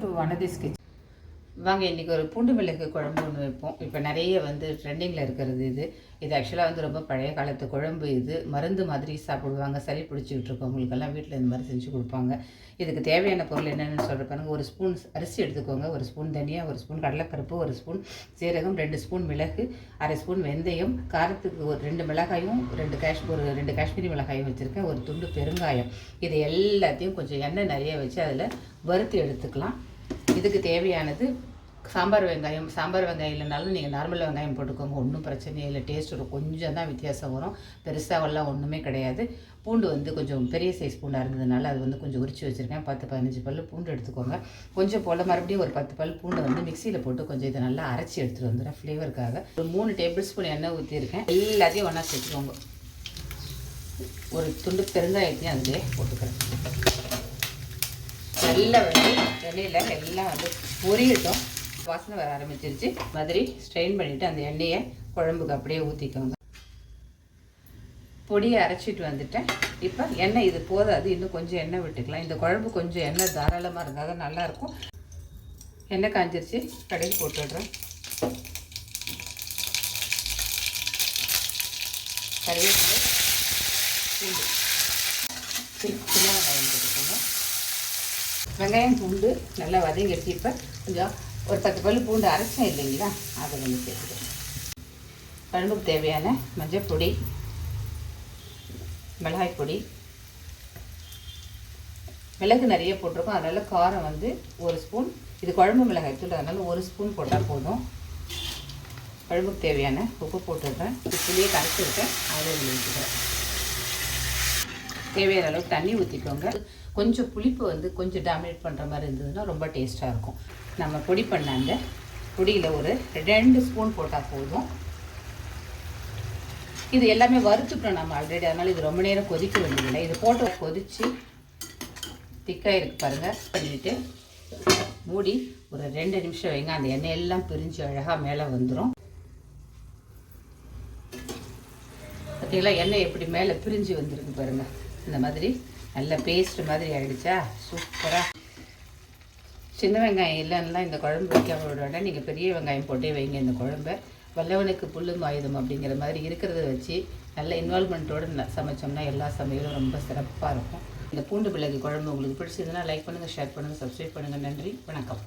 Welcome to வனதிஸ் kitchen. வாங்க இன்றைக்கி ஒரு பூண்டு மிளகு குழம்பு ஒன்று வைப்போம். இப்போ நிறைய ட்ரெண்டிங்கில் இருக்கிறது இது ஆக்சுவலாக ரொம்ப பழைய காலத்து குழம்பு. இது மருந்து மாதிரி சாப்பிடுவாங்க. சளி பிடிச்சிக்கிட்டு இருக்கவங்களுக்கெல்லாம் வீட்டில் இந்த மாதிரி செஞ்சு கொடுப்பாங்க. இதுக்கு தேவையான பொருள் என்னென்னு சொல்கிறப்பாங்க. ஒரு ஸ்பூன் அரிசி எடுத்துக்கோங்க, ஒரு ஸ்பூன் தனியா, ஒரு ஸ்பூன் கடலைப்பருப்பு, ஒரு ஸ்பூன் சீரகம், 2 ஸ்பூன் மிளகு, அரை ஸ்பூன் வெந்தயம், காரத்துக்கு ஒரு 2 மிளகாயும், 2 காஷ்மீரி மிளகாயும் வச்சுருக்கேன், ஒரு துண்டு பெருங்காயம். இது எல்லாத்தையும் கொஞ்சம் எண்ணெய் நிறைய வச்சு அதில் வறுத்து எடுத்துக்கலாம். இதுக்கு தேவையானது சாம்பார் வெங்காயம் இல்லைனாலும் நீங்கள் நார்மல் வெங்காயம் போட்டுக்கோங்க, ஒன்றும் பிரச்சனையே இல்லை. டேஸ்ட் கொஞ்சம் தான் வித்தியாசம் வரும், பெருசாவெல்லாம் ஒன்றுமே கிடையாது. பூண்டு கொஞ்சம் பெரிய சைஸ் பூண்டாக இருந்ததுனால அது கொஞ்சம் உரிச்சு வச்சுருக்கேன். 10-15 பல் பூண்டு எடுத்துக்கோங்க. கொஞ்சம் போல் மறுபடியும் ஒரு 10 பல் பூண்டு மிக்சியில் போட்டு கொஞ்சம் இதை நல்லா அரைச்சி எடுத்துகிட்டு வந்துடுறேன் ஃப்ளேவருக்காக. ஒரு 3 டேபிள் ஸ்பூன் எண்ணெய் ஊற்றிருக்கேன். எல்லாத்தையும் ஒன்றா சேர்த்துக்கோங்க. ஒரு துண்டு பெருங்காயத்தையும் அதிலே போட்டுக்கிறேன். நல்லா எண்ணெயில் எல்லாம் பொரியட்டும். வாசனை வர ஆரம்பிச்சிருச்சு. மாதிரி ஸ்ட்ரெயின் பண்ணிவிட்டு அந்த எண்ணெயை குழம்புக்கு அப்படியே ஊற்றிக்கோங்க. பொடியை அரைச்சிட்டு வந்துட்டேன். இப்போ எண்ணெய் இது போதாது, இன்னும் கொஞ்சம் எண்ணெய் விட்டுக்கலாம். இந்த குழம்பு கொஞ்சம் எண்ணெய் தாராளமாக இருந்தால் தான் நல்லாயிருக்கும். எண்ணெய் காஞ்சிருச்சு, கடையில் போட்டுடுறேன். கருவேப்பிலை, பூண்டு, சின்ன வெங்காயம் போட்டுக்கோங்க. வெங்காயம் பூண்டு நல்லா வதங்கிடுச்சு. இப்போ கொஞ்சம் ஒரு 10 பல் பூண்டு அரைச்சேன் இல்லைங்களா, அதை சேர்த்துக்கணும். குழம்புக்கு தேவையான மஞ்சள் பொடி, மிளகாய் பொடி, மிளகு நிறைய போட்டிருக்கோம், அதனால் காரம் 1 ஸ்பூன். இது குழம்பு மிளகாய் தூள், அதனால் 1 ஸ்பூன் போட்டால் போதும். குழம்புக்கு தேவையான உப்பு போட்டுடுறேன். புளியே கரைச்சிருக்கேன், அதை ஊற்றிக்கிறேன். தேவையான அளவுக்கு தண்ணி ஊற்றிக்கோங்க. கொஞ்சம் புளிப்பு கொஞ்சம் டாமினேட் பண்ணுற மாதிரி இருந்ததுன்னா ரொம்ப டேஸ்ட்டாக இருக்கும். நம்ம பொடி பண்ண அந்த பொடியில் ஒரு 2 ஸ்பூன் போட்டால் போதும். இது எல்லாமே வறுத்துட்டோம் நம்ம ஆல்ரெடி, அதனால் இது ரொம்ப நேரம் கொதிக்க வேண்டியதில்லை. இது போட்டு கொதித்து திக்காக இருக்குது பாருங்கள். பண்ணிவிட்டு மூடி ஒரு 2 நிமிஷம் வைங்க. அந்த எண்ணெயெல்லாம் பிரிஞ்சு அழகாக மேலே வந்துடும். பார்த்தீங்களா, எண்ணெய் எப்படி மேலே பிரிஞ்சு வந்துருக்கு பாருங்கள். இந்த மாதிரி நல்ல பேஸ்ட் மாதிரி ஆகிடுச்சா, சூப்பராக. சின்ன வெங்காயம் இல்லைன்னா இந்த குழம்பு வைக்காம நீங்கள் பெரிய வெங்காயம் போட்டே வைங்க. இந்த குழம்பை வல்லவனுக்கு புல்லும் ஆயுதம் அப்படிங்கிற மாதிரி இருக்கிறத வச்சு நல்ல இன்வால்மெண்ட்டோடு சமைச்சோம்னா எல்லா சமையலும் ரொம்ப சிறப்பாக இருக்கும். இந்த பூண்டு மிளகு குழம்பு உங்களுக்கு பிடிச்சதுன்னா லைக் பண்ணுங்கள், ஷேர் பண்ணுங்கள், சப்ஸ்கிரைப் பண்ணுங்கள். நன்றி, வணக்கம்.